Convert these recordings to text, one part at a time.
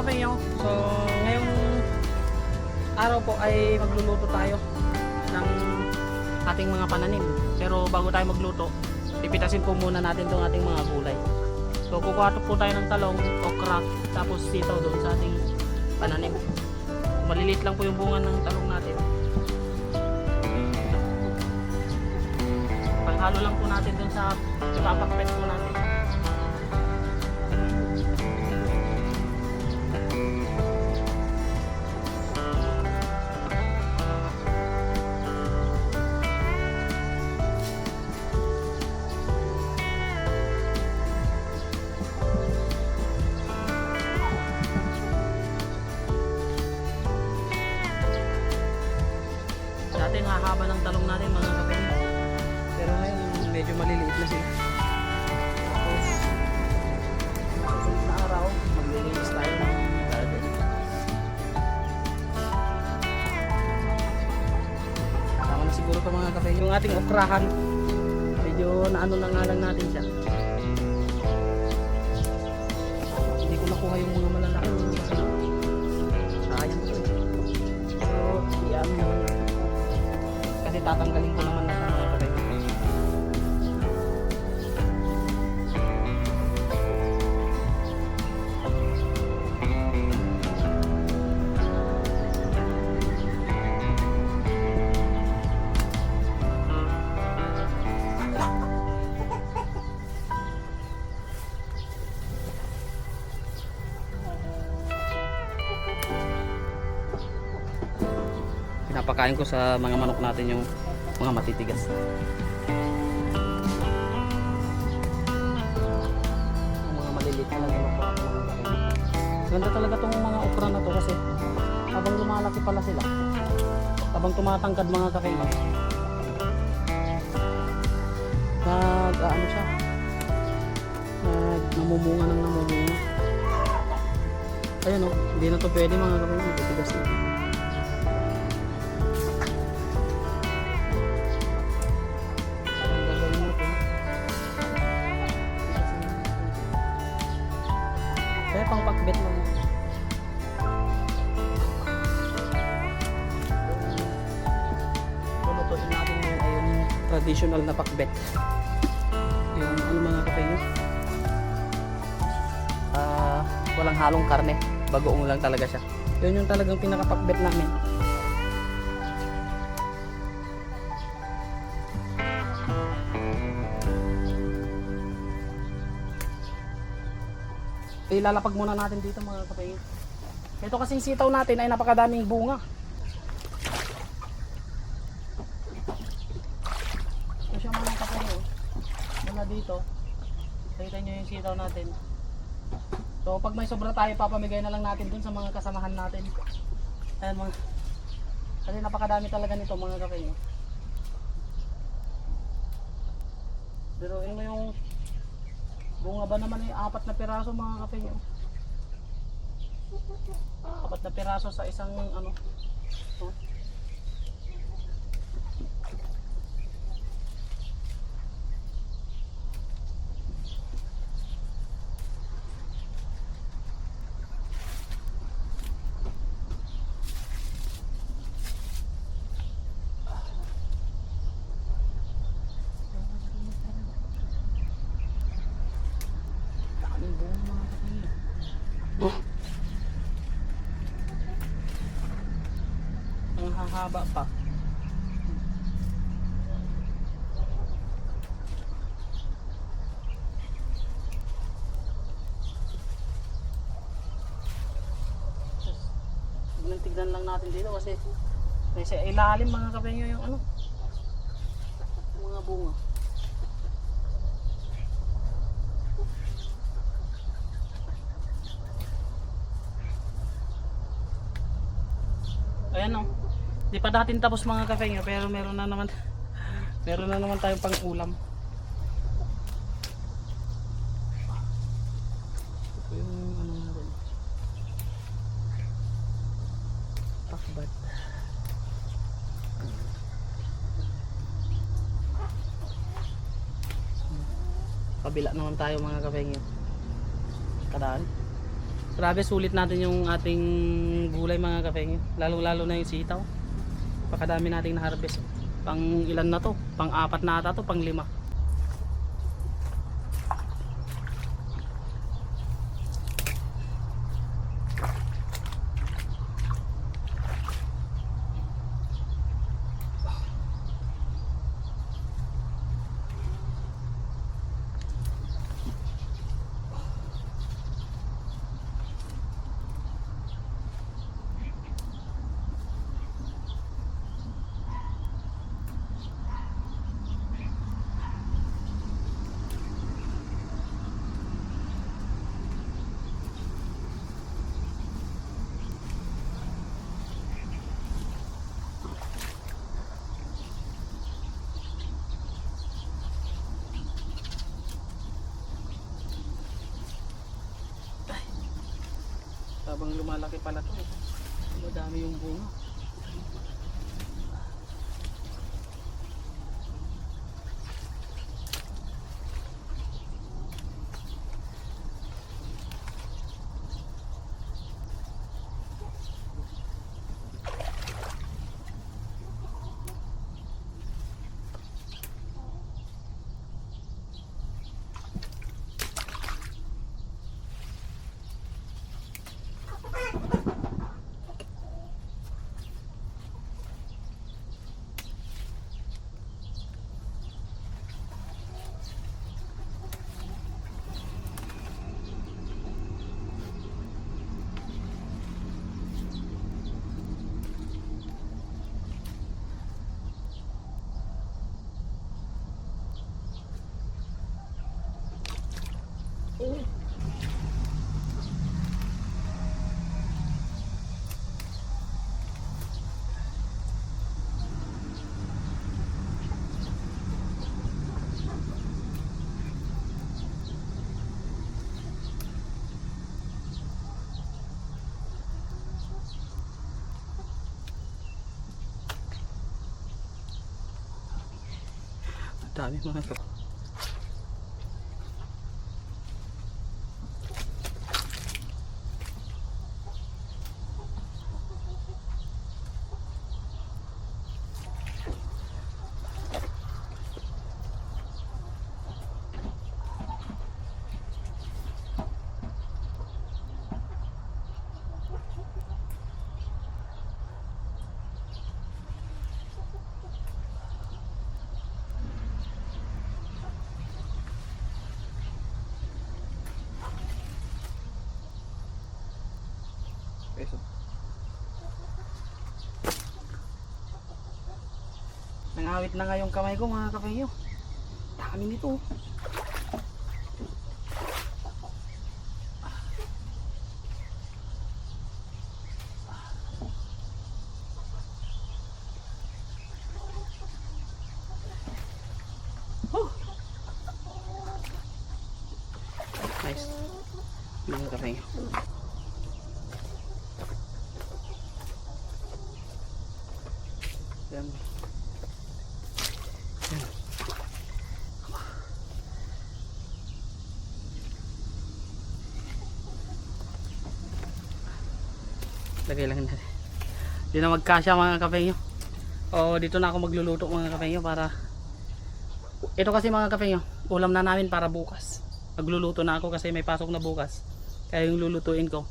kapengyo. So ngayong araw po ay magluluto tayo ng ating mga pananim. Pero bago tayo magluto, pipitasin po muna natin itong ating mga gulay. So kukuha po tayo ng talong, okra, tapos sitaw doon sa ating pananim. Maliliit lang po yung bunga ng talong natin. Panghalo lang po natin doon sa ipapakpet po natin. Dati hahaba ng talong natin mga kapatid. Pero ngayon medyo maliliit na sila. Tapos susunod na araw maglilinis tayo ng garden. Tama na siguro pa mga kapatid. Yung ating okrahan, medyo naano na nga lang natin siya. Hindi ko nakuha yung mga malalaki kasi sayang ko. So iyan mo. Kasi tatanggalin ko naman na sa mga kapatid. Pinapakain ko sa mga manok natin yung mga matitigas. Yung mga maliliit na lang yung okra. Ganda talaga tong mga okra na to kasi habang lumalaki pala sila, habang tumatangkad mga kakaiba, ano siya, namumunga ng namumunga. Ayun o, hindi na to pwede mga kakaiba, matitigas na. Kaya pang pakbet lang. Lulutuin natin ngayon ay yung traditional na pakbet. Yung ano mga kapatid, walang halong karne, bagoong lang talaga siya. Yun yung talagang pinakapakbet namin. Ilalapag muna natin dito mga kapatid. Ito kasing sitaw natin ay napakadaming bunga. Ito siya mga kapatid. Mula dito, nakita nyo yung sitaw natin. So pag may sobra tayo, papamigay na lang natin dun sa mga kasamahan natin. Ayan mga, kasi napakadami talaga nito mga kapatid. Pero yun mo yung bunga ba naman ay 4 na piraso mga kapatid. 4 na piraso sa isang ano. Ang hahaba pa. Tignan lang natin dito kasi sa ilalim mga kapengyo yung ano, mga bunga. Ayan o. Di pa natin tapos mga kapengyo pero meron na naman tayong pang ulam. Ito yung ano natin. Pakbat. Kabila naman tayo mga kapengyo. Kadaan. Grabe, sulit natin yung ating gulay mga kapengyo. Lalo na yung sitaw. Pakadami nating na-harvest. Pang ilan na to? Pang 4 na ata to, pang 5. Habang lumalaki pala to, madami yung bunga. Dami mga kapengyo. Peso. Nangawit na nga yung kamay ko mga kapengyo. Dami nito. Nice. Mga kapengyo. Yan. Yan. Lagay lang natin. Hindi na magkasya mga kapengyo. O dito na ako magluluto mga kapengyo para ito kasi mga kapengyo, ulam na namin para bukas. Magluluto na ako kasi may pasok na bukas. Kaya yung lulutuin ko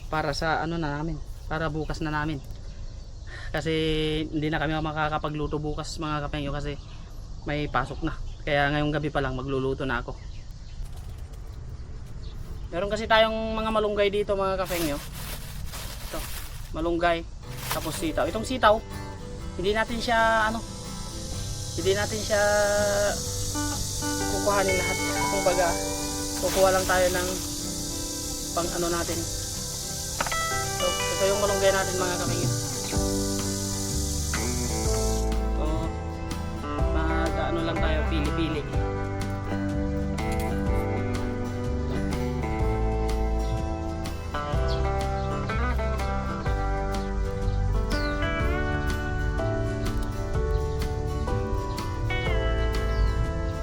para sa ano na namin, para bukas na namin. Kasi hindi na kami makakapagluto bukas mga kapengyo kasi may pasok na. Kaya ngayong gabi pa lang magluluto na ako. Meron kasi tayong mga malunggay dito mga kapengyo. Ito, malunggay, tapos sitaw. Itong sitaw, hindi natin siya kukuhanin lahat. Kumbaga, kukuha lang tayo ng pang ano natin. So, ito yung malunggay natin mga kapengyo. Ano lang tayo, pili-pili.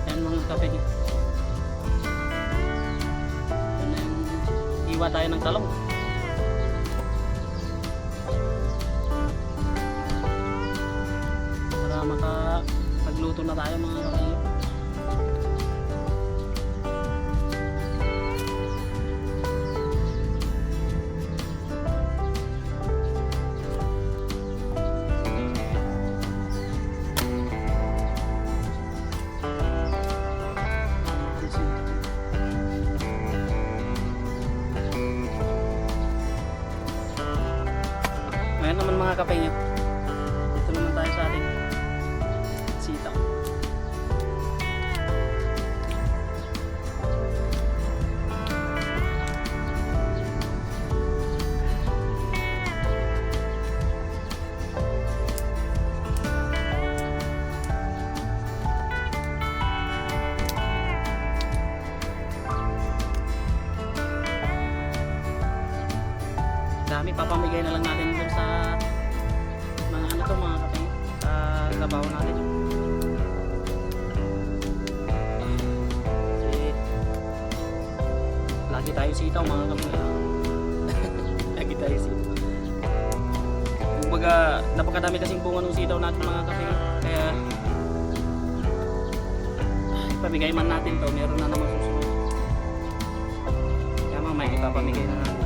Yan mga kapengyo. Yan yung iwa tayo ng talong. magluto na tayo mga kapatid. Ngayon naman mga kapatid, dito naman tayo sa ating sitaw. Dami, papamigay na lang natin dun sa mga ano to mga kapatid, sa trabaho natin. Kasi lagi tayo sitaw mga kapatid. Lagi tayo sitaw. Kumbaga napakadami kasing bunga ng sitaw natin mga kapatid. Kaya pamigay man natin to, meron na naman susunod. Kaya mamaya ipapamigay na natin.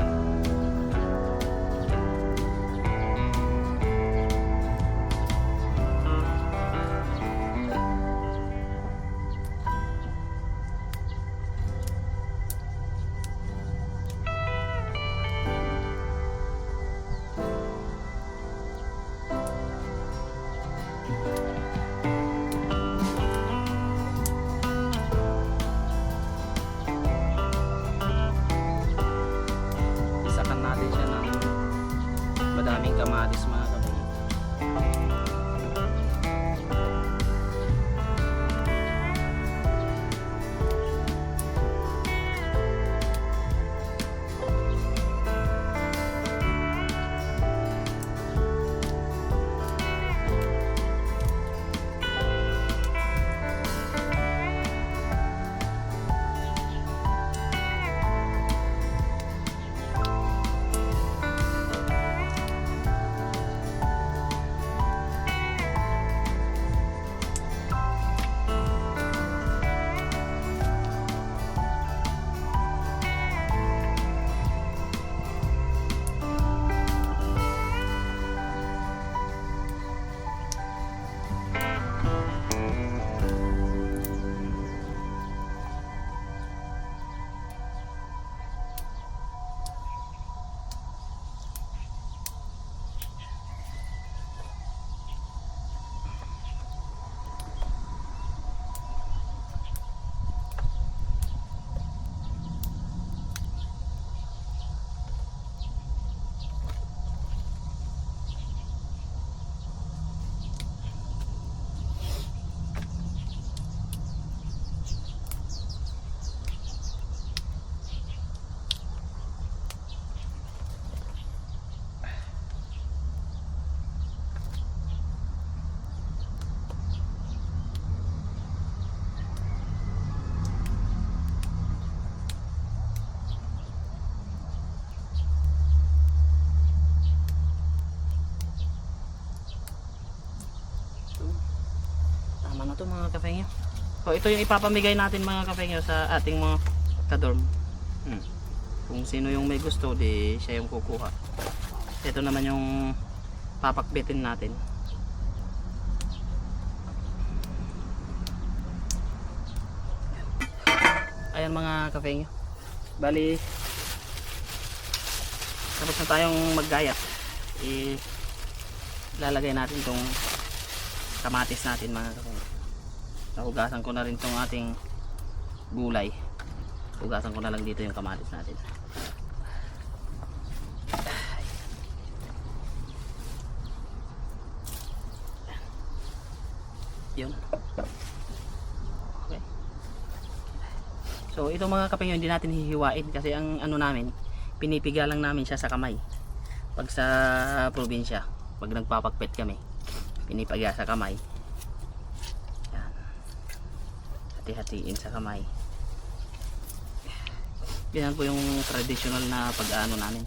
Isakan natin siya ng madaming kamatis mga kapatid. Tama na to mga kapengyo. So ito yung ipapamigay natin mga kapengyo sa ating mga kadorm. Kung sino yung may gusto, di siya yung kukuha. Ito naman yung papakbitin natin. Ayan mga kapengyo. Bali tapos na tayong maggaya. Lalagay natin tong kamatis natin mga kapengyo. Nahugasan ko na rin tong ating gulay. Hugasan ko na lang dito yung kamatis natin. Yun. Okay. So ito mga kapengyo, hindi natin hihiwain kasi ang ano namin, pinipiga lang namin siya sa kamay. Pag sa probinsya, pag nagpapakpet kami, pinipiga sa kamay. Yan. Hati-hatiin sa kamay. Yan po yung traditional na pag-aano namin,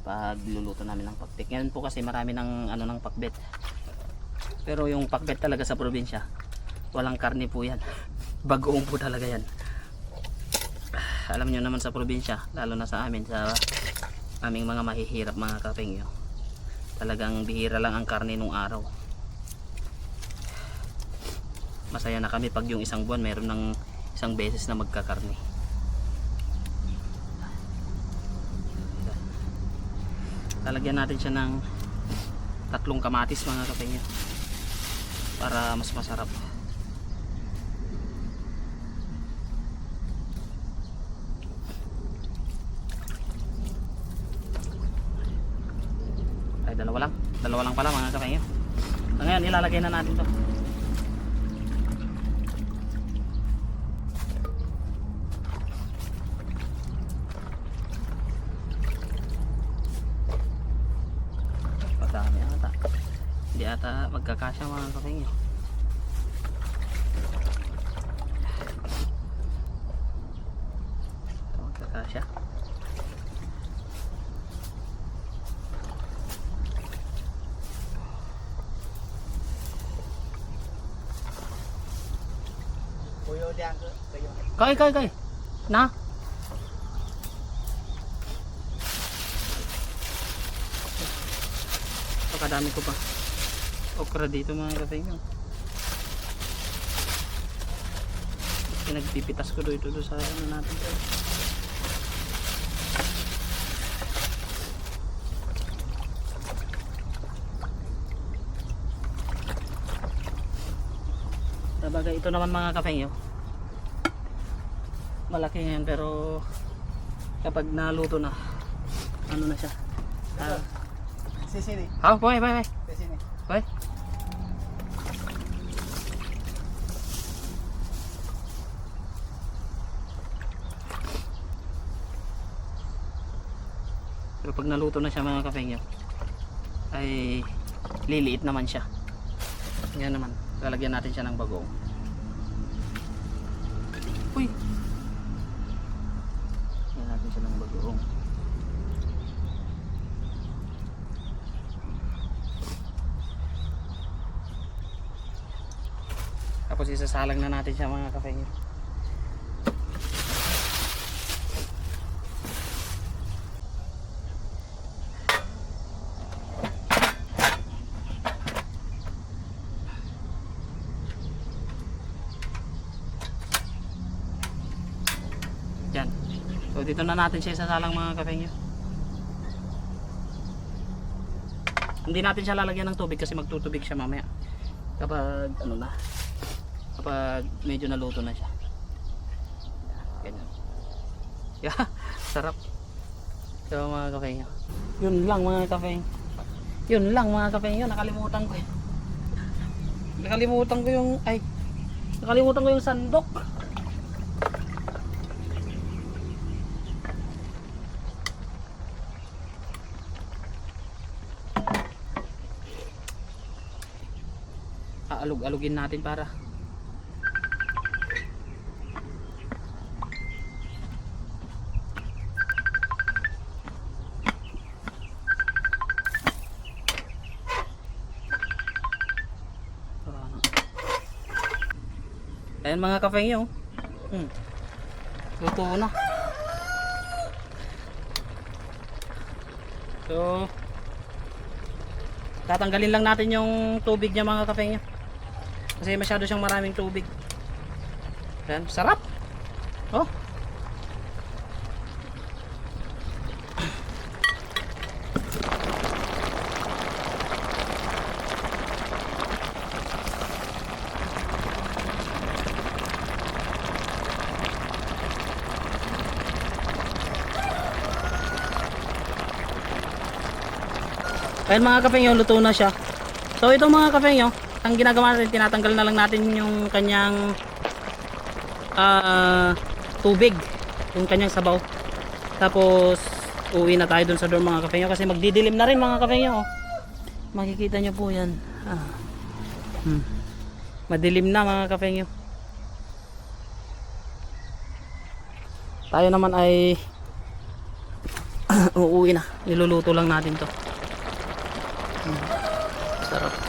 pagluluto namin ng pakbet. Ngayon po kasi marami ng ano ng pakbet. Pero yung pakbet talaga sa probinsya, walang karne po yan. Bagoong po talaga yan. Alam nyo naman sa probinsya, lalo na sa amin, sa aming mga mahihirap mga kapengyo, talagang bihira lang ang karne nung araw. Masaya na kami pag yung isang buwan mayroon ng isang beses na magkakarne. Lalagyan natin siya ng 3 kamatis mga kapengyo para mas masarap. Ay, dalawa lang pala mga kapengyo. So, ngayon ilalagay na natin to. Padami ata, hindi ata magkakasya mga kapengyo. Ito magkakasya. Kay na pagkadami ko pa okra dito mga kapengyo. Pinagpipitas ko dito sa ano natin to. Sabagay ito naman mga kapengyo, malaki yan, pero kapag naluto na ano na siya, Sisini. boy. Sisini. Boy. Pero pag naluto na siya mga kapengyo, ay liliit naman siya. Yan naman, lalagyan natin siya ng bagoong. Uy, lalagyan natin siya ng bagoong. Tapos isasalang na natin siya mga kapengyo. Yan. So dito na natin siya isasalang mga kapengyo. Hindi natin siya lalagyan ng tubig kasi magtutubig siya mamaya. Kapag ano na, kapag medyo naluto na siya. Ganyan. Yeah, sarap. So mga kapengyo, yun lang mga kapengyo. Yun lang mga kapengyo, nakalimutan ko. Nakalimutan ko yung sandok. Aalog-alugin natin para ayan mga kapengyo. Luto na. So tatanggalin lang natin yung tubig niya mga kapengyo kasi masyado siyang maraming tubig. Ayan, sarap. Oh. Ayan mga kapengyo, luto na siya. So ito mga kapengyo, ang ginagawa natin, tinatanggal na lang natin yung kanyang tubig, yung kanyang sabaw. Tapos uwi na tayo dun sa dorm mga kapengyo kasi magdidilim na rin mga kapengyo. Makikita nyo po yan. Madilim na mga kapengyo. Tayo naman ay uuwi na. Niluluto lang natin to. Sarap.